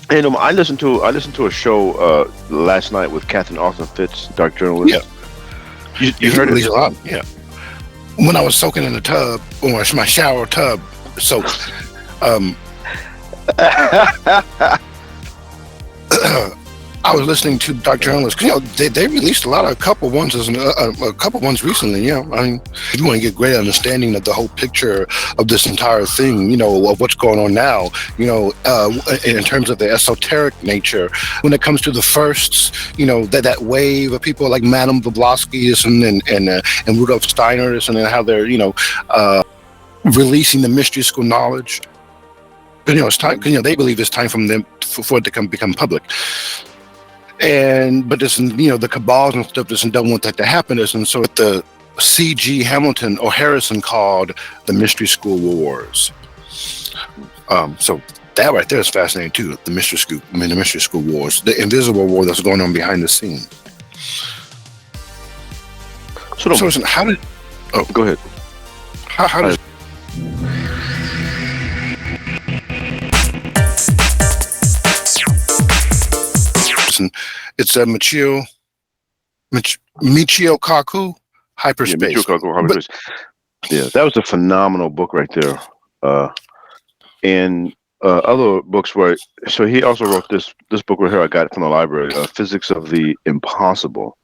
And I listened to a show last night with Catherine Austin Fitz, dark journalist. Yeah. You heard released it? a lot. Yeah. When I was soaking in the tub, or my shower tub soaked, I was listening to Dark Journalists. They released a couple ones recently. I mean, if you want to get great understanding of the whole picture of this entire thing, of what's going on now, in terms of the esoteric nature, when it comes to the firsts, that wave of people like Madame Blavatsky and Rudolf Steiner, and then how they're releasing the mystery school knowledge. But it's time. They believe it's time for it to become public. But this, the cabals and stuff don't want that to happen. And so the C.G. Hamilton or Harrison called the Mystery School Wars. So that right there is fascinating too. The Mystery School Wars, the invisible war that's going on behind the scenes. So listen, how did? Oh, go ahead. How does? It's a Michio Kaku hyperspace. Yeah, Michio Kaku hyperspace. Yeah, that was a phenomenal book right there. And other books so he also wrote this book right here. I got it from the library, Physics of the Impossible,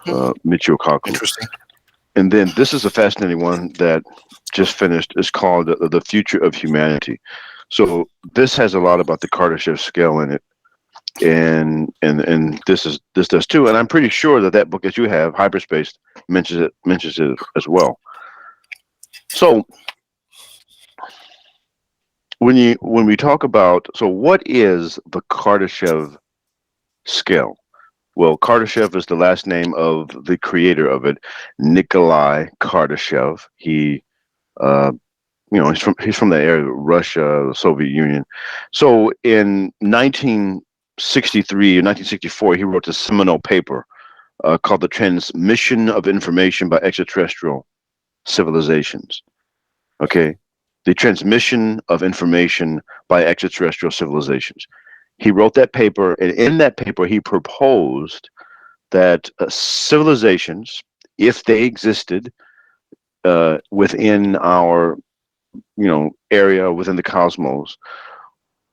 Michio Kaku. Interesting. And then this is a fascinating one that just finished. It's called The Future of Humanity. So this has a lot about the Kardashev scale in it. And this does too, and I'm pretty sure that book that you have, Hyperspace, mentions it as well. So when we talk about, so what is the Kardashev scale? Well, Kardashev is the last name of the creator of it, Nikolai Kardashev. He he's from the area of Russia, the Soviet Union. So in 1963 or 1964, he wrote a seminal paper called The Transmission of Information by Extraterrestrial Civilizations. Okay? The Transmission of Information by Extraterrestrial Civilizations. He wrote that paper, and in that paper, he proposed that civilizations, if they existed within our area, within the cosmos,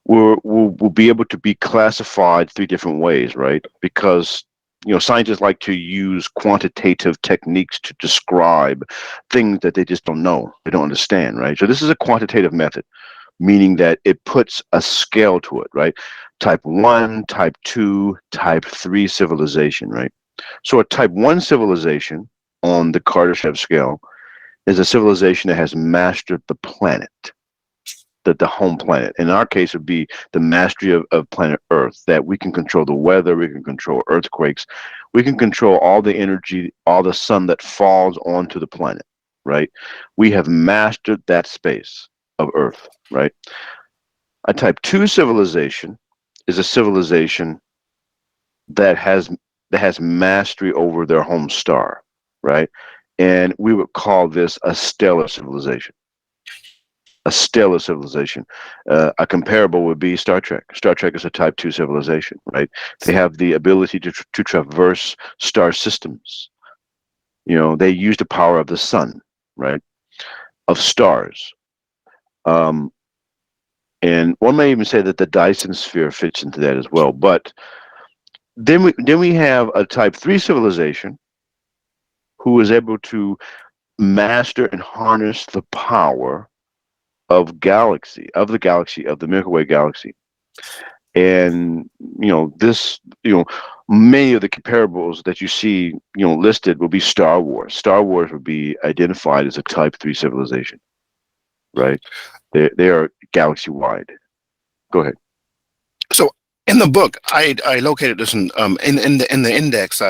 will be able to be classified three different ways, right? Because scientists like to use quantitative techniques to describe things that they just don't know, they don't understand, right? So this is a quantitative method, meaning that it puts a scale to it, right? Type 1, type 2, type 3 civilization, right? So a type 1 civilization on the Kardashev scale is a civilization that has mastered the planet, the home planet. In our case, it would be the mastery of planet Earth, that we can control the weather, we can control earthquakes, we can control all the energy, all the sun that falls onto the planet, right? We have mastered that space of Earth, right? A type 2 civilization is a civilization that has mastery over their home star, right? And we would call this a stellar civilization. A stellar civilization. A comparable would be Star Trek. Star Trek is a type 2 civilization, right? They have the ability to traverse star systems. They use the power of the sun, right? Of stars. And one may even say that the Dyson sphere fits into that as well. But then we have a type 3 civilization who is able to master and harness the power of the galaxy, of the Milky Way galaxy. And many of the comparables that you see listed will be Star Wars. Star Wars would be identified as a type 3 civilization, right? They are galaxy wide. Go ahead. So in the book, I located this in the index.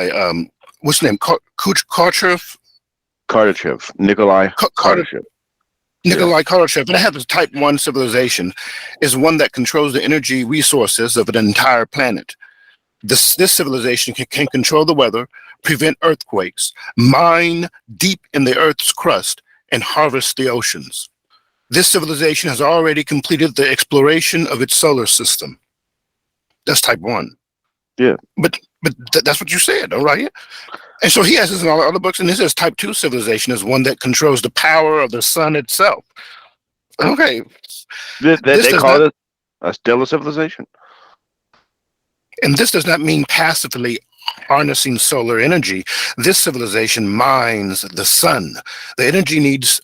What's his name? Kardashev, Nikolai Kardashev. Nikolai Kardashev, and it has a type 1 civilization, is one that controls the energy resources of an entire planet. This civilization can control the weather, prevent earthquakes, mine deep in the Earth's crust, and harvest the oceans. This civilization has already completed the exploration of its solar system. That's type one. Yeah. But that's what you said, all right? And so he has this in all the other books, and this says type two civilization is one that controls the power of the sun itself. Okay, this They does call not, it a stellar civilization. and this does not mean passively harnessing solar energy. This civilization mines the sun. The energy needs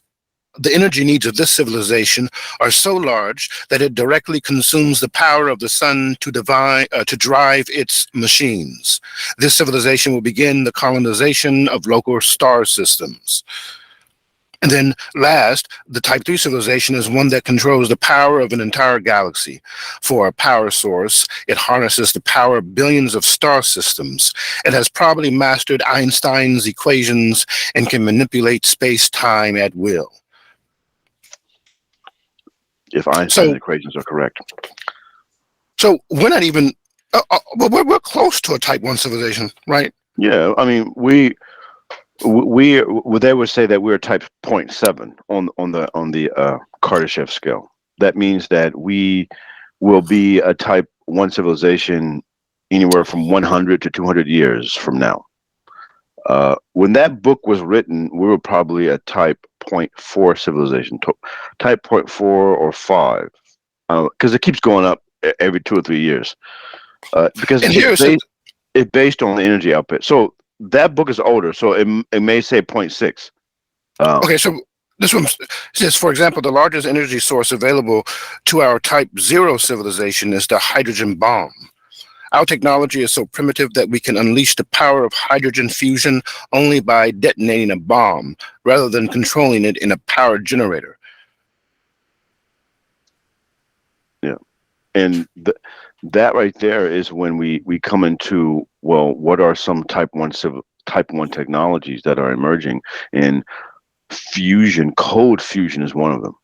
The energy needs of this civilization are so large that it directly consumes the power of the sun to drive its machines. This civilization will begin the colonization of local star systems. And then last, the Type 3 civilization is one that controls the power of an entire galaxy. For a power source, it harnesses the power of billions of star systems. It has probably mastered Einstein's equations and can manipulate space-time at will. If Einstein's So, equations are correct. so we're not even. Well, we're close to a Type One civilization, right? Yeah, I mean, they would say that we're type point 0.7 on the Kardashev scale. That means that we will be a type 1 civilization anywhere from 100 to 200 years from now. When that book was written, we were probably a type point 0.4 civilization, type point 0.4 or 5, because it keeps going up every 2 or 3 years. Because And here's it's based on the energy output. So that book is older, so it may say 0.6. okay. So this one says, for example, the largest energy source available to our Type Zero civilization is the hydrogen bomb. Our technology is so primitive that we can unleash the power of hydrogen fusion only by detonating a bomb, rather than controlling it in a power generator. Yeah, and that right there is when we come into, well, what are some type 1 technologies that are emerging, and code fusion is one of them.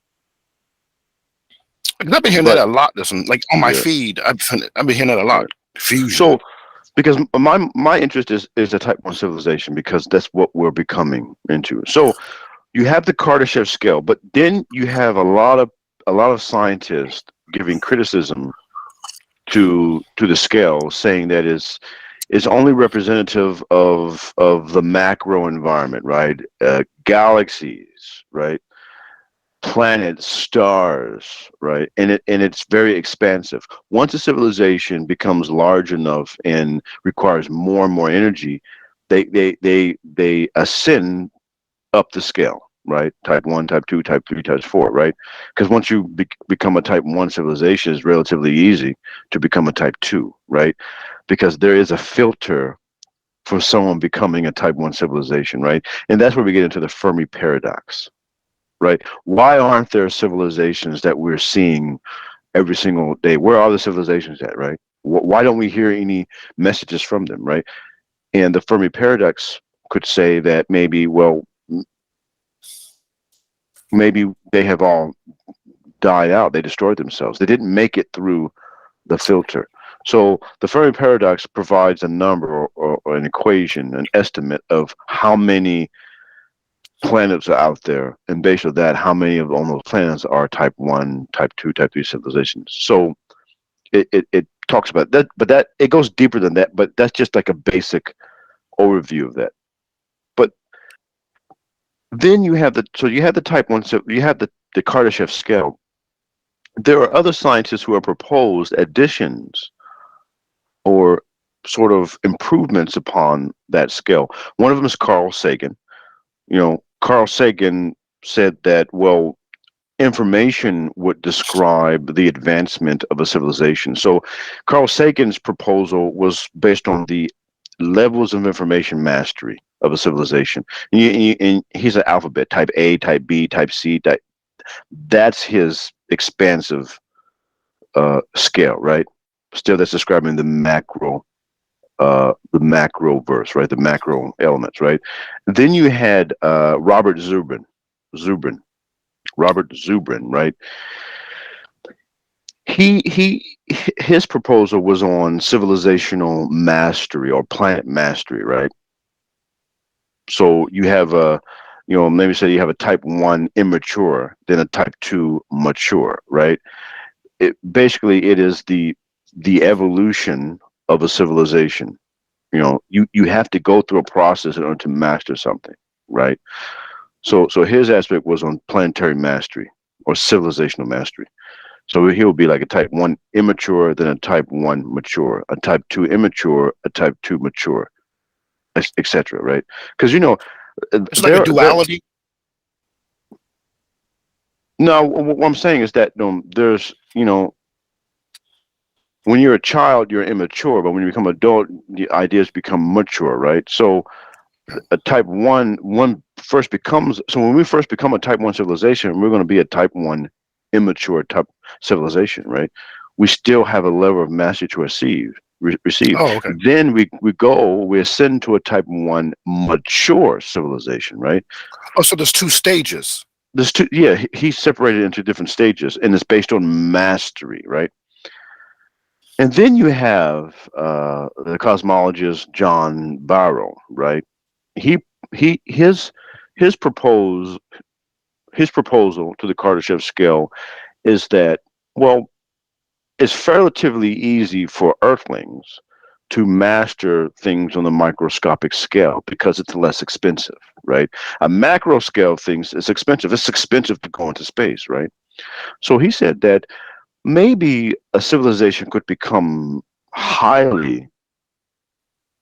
Because I've been hearing that But a lot. Listen, like on my yeah, feed, I've been hearing that a lot. right. Fusion. So because my interest is the type 1 civilization, because that's what we're becoming into. So you have the Kardashev scale, but then you have a lot of scientists giving criticism to the scale, saying that is only representative of the macro environment, right? Galaxies, right? Planets, stars, right? And it's very expansive. Once a civilization becomes large enough and requires more and more energy, they ascend up the scale, right? Type 1, type 2, type 3, type 4, right? Because once you become a type 1 civilization, it's relatively easy to become a type 2, right? Because there is a filter for someone becoming a type 1 civilization, right? And that's where we get into the Fermi paradox, right? Why aren't there civilizations that we're seeing every single day? Where are the civilizations at, right? Why don't we hear any messages from them, right? And the Fermi paradox could say that maybe, well, maybe they have all died out. They destroyed themselves. They didn't make it through the filter. So the Fermi paradox provides a number, or an equation, an estimate of how many planets are out there, and based on that, how many of on those planets are type 1, type 2, type 3 civilizations. So it talks about that, but that it goes deeper than that. But that's just like a basic overview of that. But then you have the type 1, so you have the Kardashev scale. There are other scientists who have proposed additions or sort of improvements upon that scale. One of them is Carl Sagan. Carl Sagan said that, well, information would describe the advancement of a civilization. So Carl Sagan's proposal was based on the levels of information mastery of a civilization. And he's an alphabet, type A, type B, type C. That's his expansive scale, right? Still, that's describing the macro verse, right? The macro elements, right? Then you had Zubrin, Robert Zubrin, right? His proposal was on civilizational mastery or planet mastery, right? So you have a, maybe say you have a type one immature, then a type two mature, right? It is the evolution of a civilization. You have to go through a process in order to master something, right? So his aspect was on planetary mastery or civilizational mastery. So he will be like a type one immature, then a type one mature, a type two immature, a type two mature, etc. Right? Because It's like a there. duality. No, what I'm saying is that there's when you're a child you're immature, but when you become adult, the ideas become mature, right? So a type one first becomes so when we first become a type one civilization, we're going to be a type one immature type civilization, right? We still have a level of mastery to receive. Oh, okay. Then we ascend to a type one mature civilization, right? Oh, so there's two stages. There's two, yeah, he's separated into different stages, and it's based on mastery, right? And then you have the cosmologist John Barrow, right? He he his propose his proposal to the Kardashev scale is that, well, it's relatively easy for Earthlings to master things on the microscopic scale because it's less expensive, right? A macro scale of things is expensive. It's expensive to go into space, right? So he said that maybe a civilization could become highly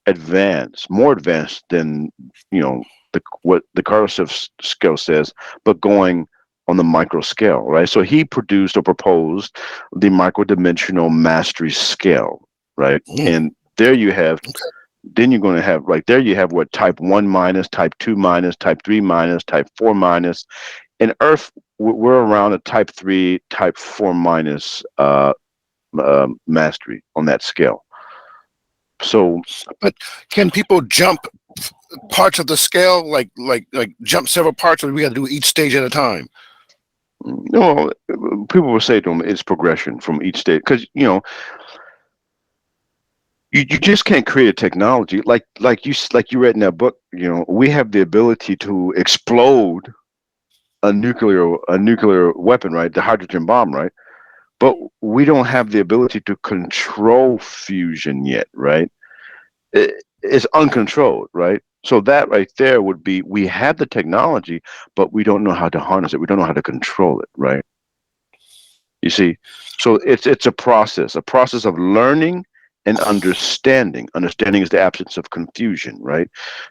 advanced, more advanced than what the Kardashev scale says, but going on the micro scale, right? So he produced or proposed the microdimensional mastery scale, right? Mm, And there you have. okay. Then you're going to have right there. You have what type one minus, type two minus, type three minus, type four minus. In Earth, we're around a type three, type four minus mastery on that scale. So But can people jump parts of the scale, like jump several parts, or we got to do each stage at a time? no, people will say to them it's progression from each state because you just can't create a technology like you read in that book. We have the ability to explode a nuclear weapon, right? The hydrogen bomb, right? But we don't have the ability to control fusion yet, right? It's uncontrolled, right? So that right there would be we have the technology, but we don't know how to harness it. We don't know how to control it, right? You see, so it's a process of learning and understanding. Understanding is the absence of confusion, right?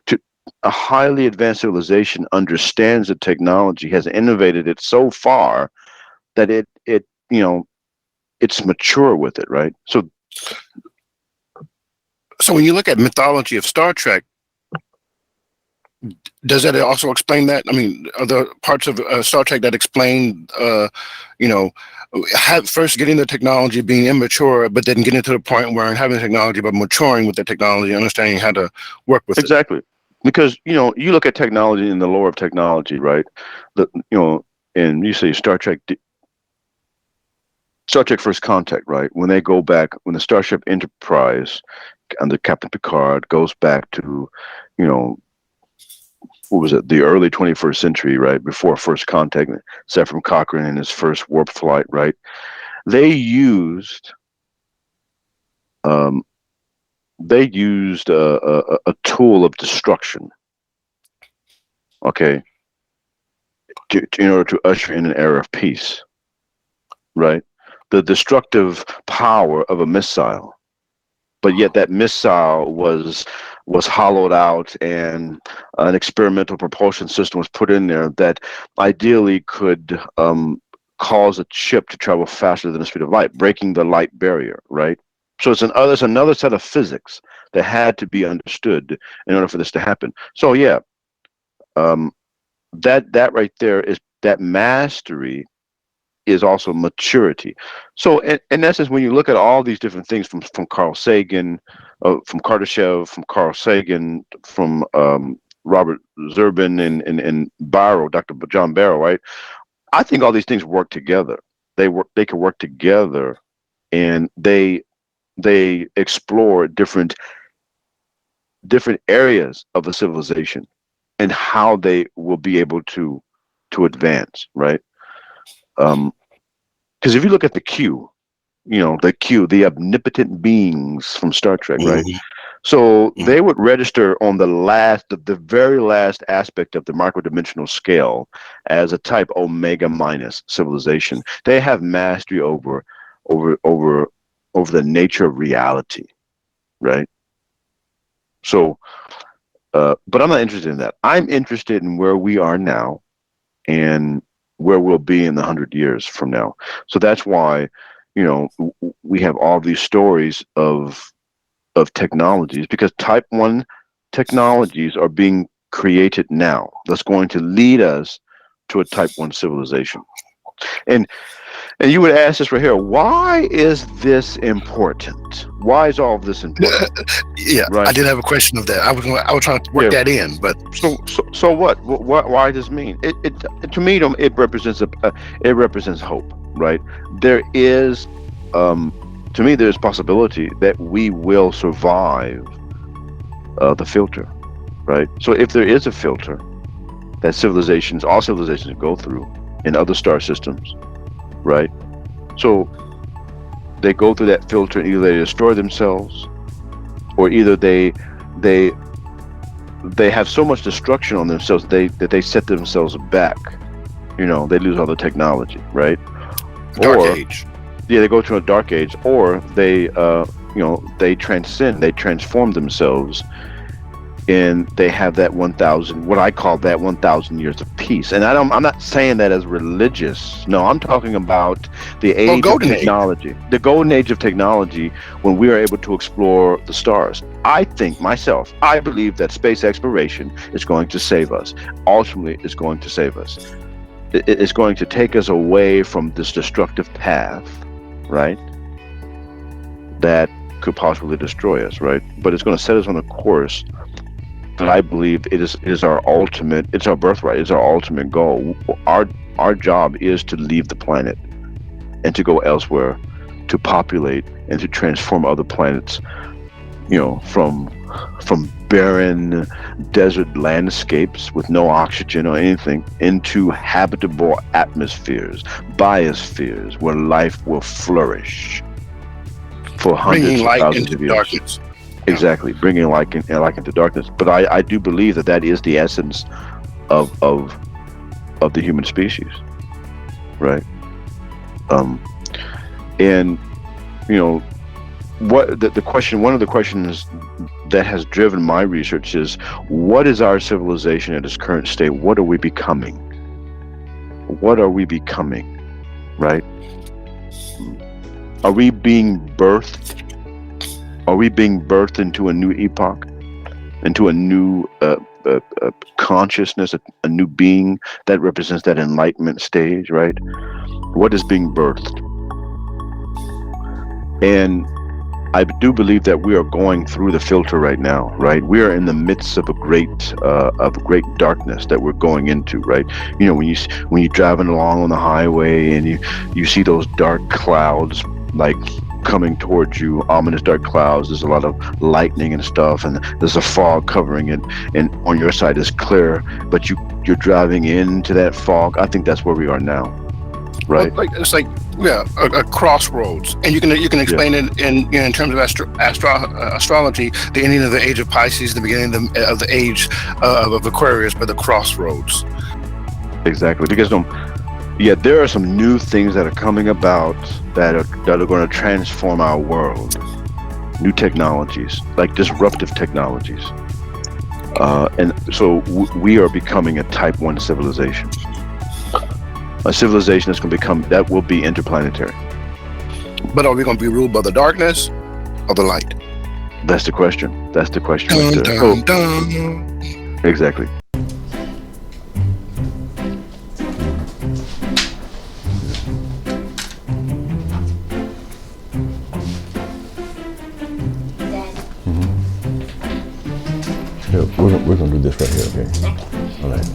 To a highly advanced civilization understands the technology, has innovated it so far that it's mature with it, right? So So when you look at mythology of Star Trek, does that also explain that? I mean, are there parts of Star Trek that explain, you know, first getting the technology, being immature, but then getting to the point where having the technology, but maturing with the technology, understanding how to work with it? exactly, because you look at technology in the lore of technology, right? The and you say Star Trek First Contact, right? When they go back, when the Starship Enterprise under Captain Picard goes back to, you know, what was it, the early 21st century, right? Before First Contact, except from Cochrane in his first warp flight, right? They used, um, a tool of destruction, okay, in order to usher in an era of peace, right? The destructive power of a missile, but yet that missile was hollowed out, and an experimental propulsion system was put in there that ideally could cause a ship to travel faster than the speed of light, breaking the light barrier, right? So there's another set of physics that had to be understood in order for this to happen. So yeah, um, that right there is that mastery is also maturity. So, in essence, when you look at all these different things from Carl Sagan, from Kardashev, from Carl Sagan, from Robert Zerbin and Barrow, Dr. John Barrow, right? I think all these things work together. They can work together, and they explore different areas of a civilization. and how they will be able to advance, right? Because if you look at the Q, the Q, the omnipotent beings from Star Trek, right? Hmm. So they would register on the very last aspect of the microdimensional scale as a type omega minus civilization. They have mastery over, over, over the nature of reality, right? So, but I'm not interested in that. I'm interested in where we are now and where we'll be in the 100 years from now. So that's why, we have all these stories of technologies because type 1 technologies are being created now that's going to lead us to a type 1 civilization. And and you would ask this right here, why is this important? Why is all of this important? Yeah, I Right? did have a question of that. I was trying to work Yeah. that in, but So what? What? Why does this mean? It to me, it represents it represents hope, right? There is, um, to me, there is possibility that we will survive the filter, right? So if there is a filter that all civilizations go through in other star systems, right? So they go through that filter and either they destroy themselves or either they they have so much destruction on themselves that they set themselves back. They lose all the technology, right? Dark Or Age. yeah, they go to a dark age, or they transcend, they transform themselves, and they have that 1,000, what I call that 1,000 years of peace. And I'm not saying that as religious. No, I'm talking about the Well, age of Golden Age. technology, the golden age of technology, when we are able to explore the stars. I believe that space exploration is going to save us. Ultimately, it's going to save us. It's going to take us away from this destructive path, right? That could possibly destroy us, right? But it's going to set us on a course that I believe it is our ultimate, it's our birthright, it's our ultimate goal. Our job is to leave the planet and to go elsewhere, to populate and to transform other planets, from barren desert landscapes with no oxygen or anything into habitable atmospheres, biospheres where life will flourish for Bringing hundreds of light thousands into of years. darkness. Yeah. Exactly, bringing light into darkness. But I do believe that is the essence of the human species, right? Um, and you know what the question. One of the questions that has driven my research is, what is our civilization at its current state? What are we becoming? What are we becoming? Right? Are we being birthed? Are we being birthed into a new epoch? Into a new consciousness, a new being that represents that enlightenment stage, right? What is being birthed? And I do believe that we are going through the filter right now, right? We are in the midst of a great darkness that we're going into, right? When you're driving along on the highway and you see those dark clouds like coming towards you, ominous dark clouds. There's a lot of lightning and stuff, and there's a fog covering it. And on your side is clear, but you're driving into that fog. I think that's where we are now, Well, right? it's like yeah, a crossroads, and you can Yeah, explain it in terms of astrology, the ending of the age of Pisces, the beginning of the age of Aquarius, by the crossroads. exactly. Because there are some new things that are coming about that are going to transform our world. New technologies, like disruptive technologies, and so we are becoming a Type 1 civilization. A civilization that will be interplanetary. But are we going to be ruled by the darkness or the light? That's the question. That's the question right Dun, there. dun, dun. Exactly. Here, we're gonna do this right here, okay? All right.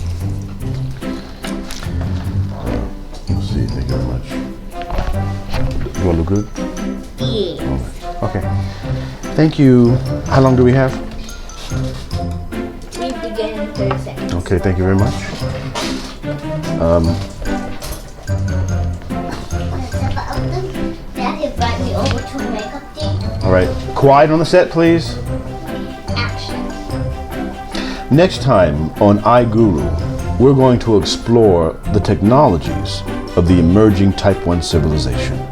Let's see. Thank you very much. You want to look good? Yeah. All right. Okay. Thank you. How long do we have? We begin in 30 seconds. Okay, thank you very much. Dad invite me over to a makeup date. All right, quiet on the set, please. Action. Next time on iGuru, we're going to explore the technologies of the emerging Type 1 civilization.